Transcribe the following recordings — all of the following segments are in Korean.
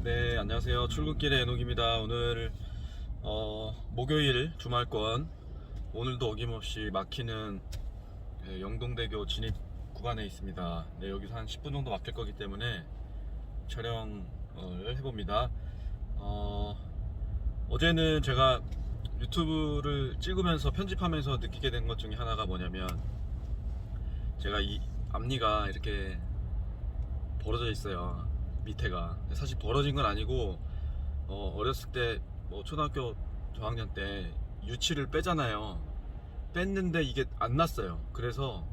네, 안녕하세요. 출근길의 에녹입니다. 오늘 목요일 주말권, 오늘도 어김없이 막히는 영동대교 진입 구간에 있습니다. 네, 여기서 한 10분 정도 막힐 거기 때문에 촬영을 해봅니다. 어제는 제가 유튜브를 찍으면서 편집하면서 느끼게 된 것 중에 하나가 뭐냐면, 제가 이 앞니가 이렇게 벌어져 있어요. 밑에가 사실 벌어진 건 아니고, 어렸을 때 뭐 초등학교 저학년 때 유치를 빼잖아요. 뺐는데 이게 안 났어요. 그래서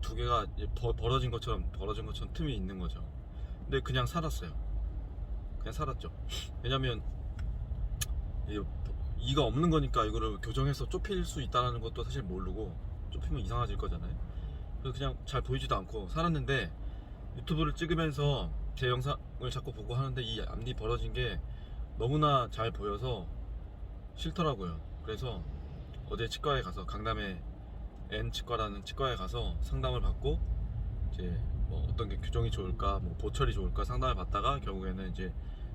두 개가 벌어진 것처럼 틈이 있는 거죠. 근데 그냥 살았어요. 그냥 살았죠. 왜냐면 이가 없는 거니까 이거를 교정해서 좁힐 수 있다는 것도 사실 모르고, 좁히면 이상해질 거잖아요. 그래서 그냥 잘 보이지도 않고 살았는데, 유튜브를 찍으면서 제 영상을 자꾸 보고 하는데 이 앞니 벌어진 게 너무나 잘 보여서 싫더라고요. 그래서 어제 치과에 가서, 강남에 N치과라는 치과에 가서 상담을 받고, 이제 뭐 어떤 게 규정이 좋을까, 뭐 보철이 좋을까 상담을 받다가, 결국에는 이제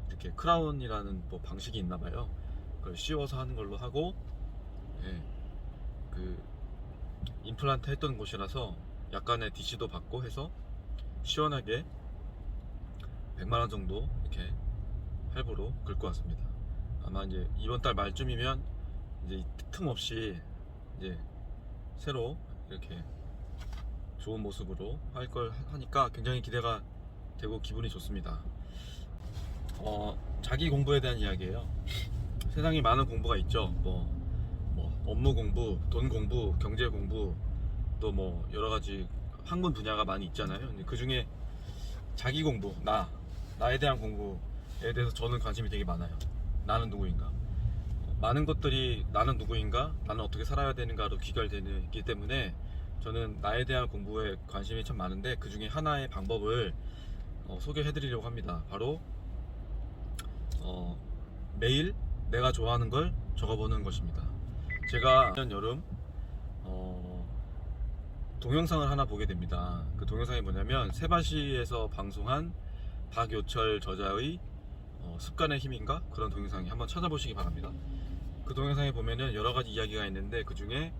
이렇게 크라운이라는 뭐 방식이 있나 봐요. 그걸 씌워서 하는 걸로 하고, 예, 그 임플란트 했던 곳이라서 약간의 DC도 받고 해서 시원하게 100만원 정도 이렇게 할부로 긁고 왔습니다. 아마 이제 이번 달 말쯤이면 이제 틈 없이 이제 새로 이렇게 좋은 모습으로 할 걸 하니까 굉장히 기대가 되고 기분이 좋습니다. 자기 공부에 대한 이야기예요. 세상에 많은 공부가 있죠. 뭐 업무 공부, 돈 공부, 경제 공부, 또 뭐 여러 가지 학문 분야가 많이 있잖아요. 근데 그 중에 자기 공부, 나에 대한 공부에 대해서 저는 관심이 되게 많아요. 나는 누구인가? 많은 것들이 나는 누구인가? 나는 어떻게 살아야 되는가로 귀결되기 때문에 저는 나에 대한 공부에 관심이 참 많은데, 그 중에 하나의 방법을 소개해 드리려고 합니다. 바로 매일 내가 좋아하는 걸 적어보는 것입니다. 제가 작년 여름 동영상을 하나 보게 됩니다. 그 동영상이 뭐냐면, 세바시에서 방송한 박요철 저자의 습관의 힘인가? 그런 동영상이, 한번 찾아보시기 바랍니다. 그 동영상에 보면은 여러 가지 이야기가 있는데, 그 중에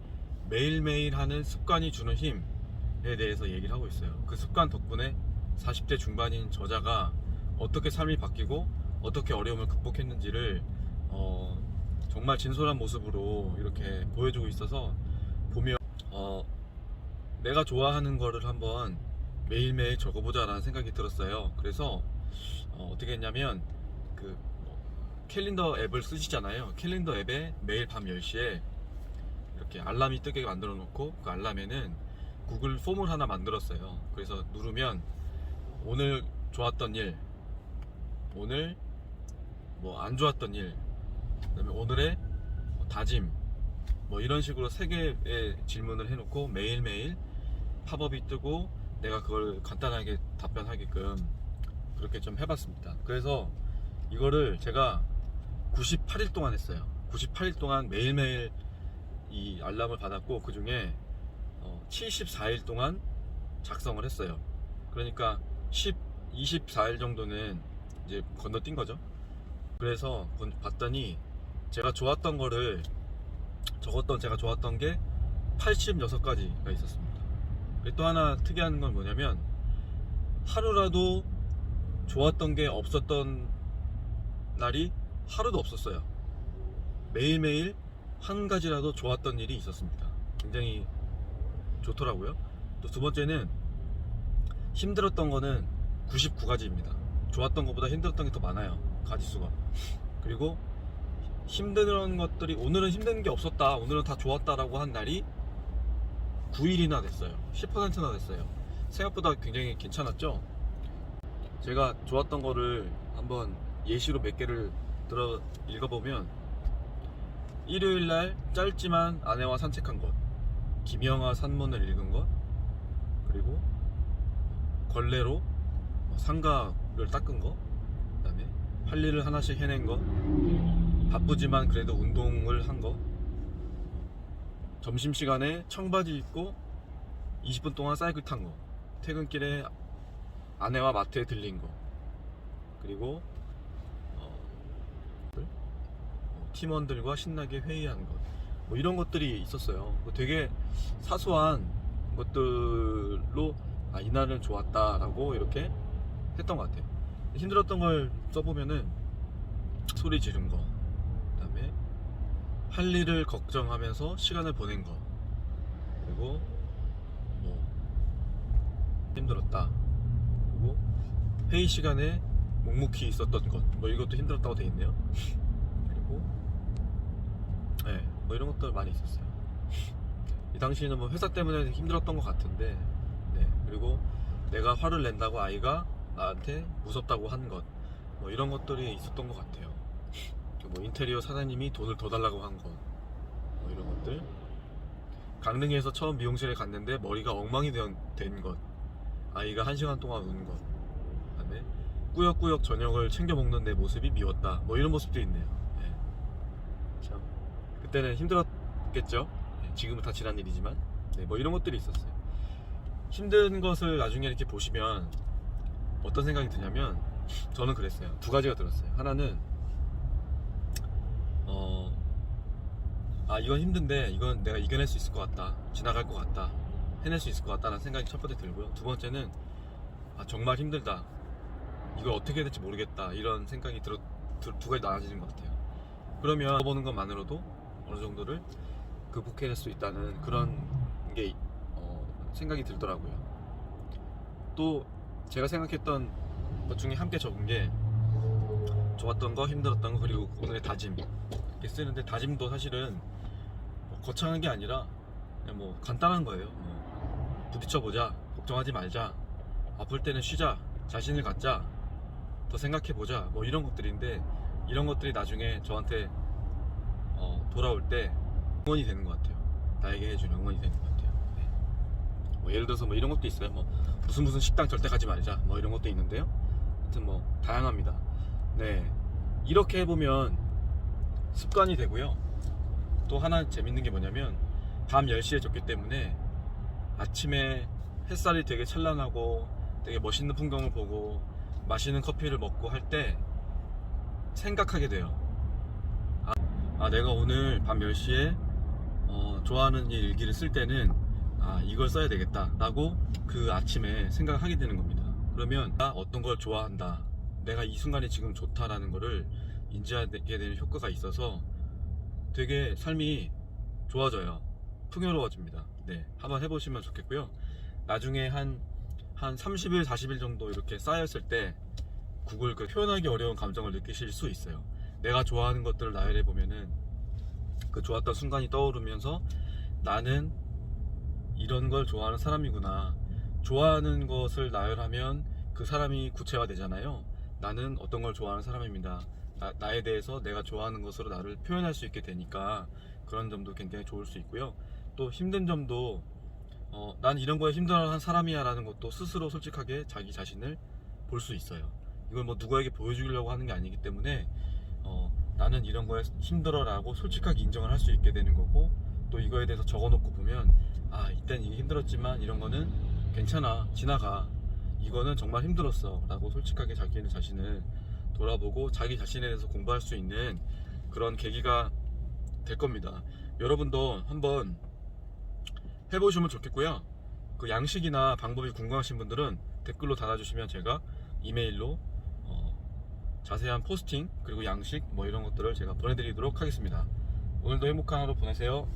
매일매일 하는 습관이 주는 힘에 대해서 얘기를 하고 있어요. 그 습관 덕분에 40대 중반인 저자가 어떻게 삶이 바뀌고 어떻게 어려움을 극복했는지를 정말 진솔한 모습으로 이렇게 보여주고 있어서, 보면 내가 좋아하는 거를 한번 매일매일 적어보자 라는 생각이 들었어요. 그래서 어떻게 했냐면, 캘린더 앱을 쓰시잖아요. 캘린더 앱에 매일 밤 10시에 이렇게 알람이 뜨게 만들어 놓고, 그 알람에는 구글 폼을 하나 만들었어요. 그래서 누르면 오늘 좋았던 일, 오늘 뭐 안 좋았던 일, 그다음에 오늘의 다짐, 뭐 이런 식으로 3개의 질문을 해놓고 매일매일 팝업이 뜨고 내가 그걸 간단하게 답변하게끔 그렇게 좀 해봤습니다. 그래서 이거를 제가 98일 동안 했어요. 98일 동안 매일매일 이 알람을 받았고, 그 중에 74일 동안 작성을 했어요. 그러니까 24일 정도는 이제 건너뛴 거죠. 그래서 봤더니 제가 좋았던 거를 제가 좋았던 게 86가지가 있었습니다. 또 하나 특이한 건 뭐냐면, 하루라도 좋았던 게 없었던 날이 하루도 없었어요. 매일매일 한 가지라도 좋았던 일이 있었습니다. 굉장히 좋더라고요. 또 두 번째는, 힘들었던 거는 99가지입니다. 좋았던 것보다 힘들었던 게 더 많아요, 가지수가. 그리고 힘든 것들이, 오늘은 힘든 게 없었다, 오늘은 다 좋았다라고 한 날이 9일이나 됐어요. 10%나 됐어요. 생각보다 굉장히 괜찮았죠. 제가 좋았던 거를 한번 예시로 몇 개를 들어 읽어보면, 일요일날 짧지만 아내와 산책한 것, 김영하 산문을 읽은 것, 그리고 걸레로 상가를 닦은 것, 그 다음에 할 일을 하나씩 해낸 것, 바쁘지만 그래도 운동을 한 것, 점심시간에 청바지 입고 20분 동안 사이클 탄 거, 퇴근길에 아내와 마트에 들린 거, 그리고 팀원들과 신나게 회의하는 것, 뭐 이런 것들이 있었어요. 되게 사소한 것들로 이날은 좋았다라고 이렇게 했던 것 같아요. 힘들었던 걸 써보면은 소리 지른 거, 그다음에 할 일을 걱정하면서 시간을 보낸 거, 그리고 뭐 힘들었다, 그리고 회의 시간에 묵묵히 있었던 것, 뭐 이것도 힘들었다고 돼 있네요. 그리고 뭐 이런 것들 많이 있었어요. 이 당시에는 뭐 회사 때문에 힘들었던 것 같은데, 그리고 내가 화를 낸다고 아이가 나한테 무섭다고 한 것, 뭐 이런 것들이 있었던 것 같아요. 뭐 인테리어 사장님이 돈을 더 달라고 한 것, 뭐 이런 것들. 강릉에서 처음 미용실에 갔는데 머리가 엉망이 된 것, 아이가 1시간 동안 우는 것, 그다음에 꾸역꾸역 저녁을 챙겨 먹는 내 모습이 미웠다, 뭐 이런 모습도 있네요. 참 그때는 힘들었겠죠. 지금은 다 지난 일이지만, 뭐 이런 것들이 있었어요. 힘든 것을 나중에 이렇게 보시면 어떤 생각이 드냐면, 저는 그랬어요. 두 가지가 들었어요. 하나는 이건 힘든데 이건 내가 이겨낼 수 있을 것 같다, 지나갈 것 같다, 해낼 수 있을 것 같다는 생각이 첫 번째 들고요. 두 번째는 정말 힘들다, 이걸 어떻게 해야 될지 모르겠다, 이런 생각이 두 가지 나눠지는 것 같아요. 그러면 보는 것만으로도 어느 정도를 극복해낼 수 있다는 그런 게 생각이 들더라고요. 또 제가 생각했던 것 중에 함께 적은 게 좋았던 거, 힘들었던 거, 그리고 오늘의 다짐 이렇게 쓰는데, 다짐도 사실은 거창한 게 아니라 그냥 뭐 간단한 거예요. 부딪혀보자, 걱정하지 말자, 아플 때는 쉬자, 자신을 갖자, 더 생각해보자, 뭐 이런 것들인데, 이런 것들이 나중에 저한테 돌아올 때 응원이 되는 것 같아요. 나에게 해주는 응원이 되는 것 같아요. 뭐 예를 들어서 뭐 이런 것도 있어요. 뭐 무슨 식당 절대 가지 말자, 뭐 이런 것도 있는데요. 하여튼 뭐 다양합니다. 이렇게 해보면 습관이 되고요. 또 하나 재밌는 게 뭐냐면, 밤 10시에 졌기 때문에 아침에 햇살이 되게 찬란하고 되게 멋있는 풍경을 보고 맛있는 커피를 먹고 할 때 생각하게 돼요. 내가 오늘 밤 10시에 좋아하는 일 일기를 쓸 때는 이걸 써야 되겠다 라고 그 아침에 생각을 하게 되는 겁니다. 그러면 어떤 걸 좋아한다, 내가 이 순간이 지금 좋다라는 거를 인지하게 되는 효과가 있어서 되게 삶이 좋아져요. 풍요로워집니다. 한번 해보시면 좋겠고요. 나중에 한 30일, 40일 정도 이렇게 쌓였을 때 구글 표현하기 어려운 감정을 느끼실 수 있어요. 내가 좋아하는 것들을 나열해 보면은 그 좋았던 순간이 떠오르면서, 나는 이런 걸 좋아하는 사람이구나, 좋아하는 것을 나열하면 그 사람이 구체화 되잖아요. 나는 어떤 걸 좋아하는 사람입니다, 나에 대해서 내가 좋아하는 것으로 나를 표현할 수 있게 되니까 그런 점도 굉장히 좋을 수 있고요. 또 힘든 점도 난 이런 거에 힘들어하는 사람이야 라는 것도 스스로 솔직하게 자기 자신을 볼 수 있어요. 이걸 뭐 누구에게 보여주려고 하는 게 아니기 때문에 나는 이런 거에 힘들어 라고 솔직하게 인정을 할 수 있게 되는 거고, 또 이거에 대해서 적어놓고 보면 이땐 이게 힘들었지만 이런 거는 괜찮아, 지나가, 이거는 정말 힘들었어 라고 솔직하게 자기 자신을 돌아보고 자기 자신에 대해서 공부할 수 있는 그런 계기가 될 겁니다. 여러분도 한번 해보시면 좋겠고요. 그 양식이나 방법이 궁금하신 분들은 댓글로 달아주시면 제가 이메일로 자세한 포스팅, 그리고 양식 뭐 이런 것들을 제가 보내드리도록 하겠습니다. 오늘도 행복한 하루 보내세요.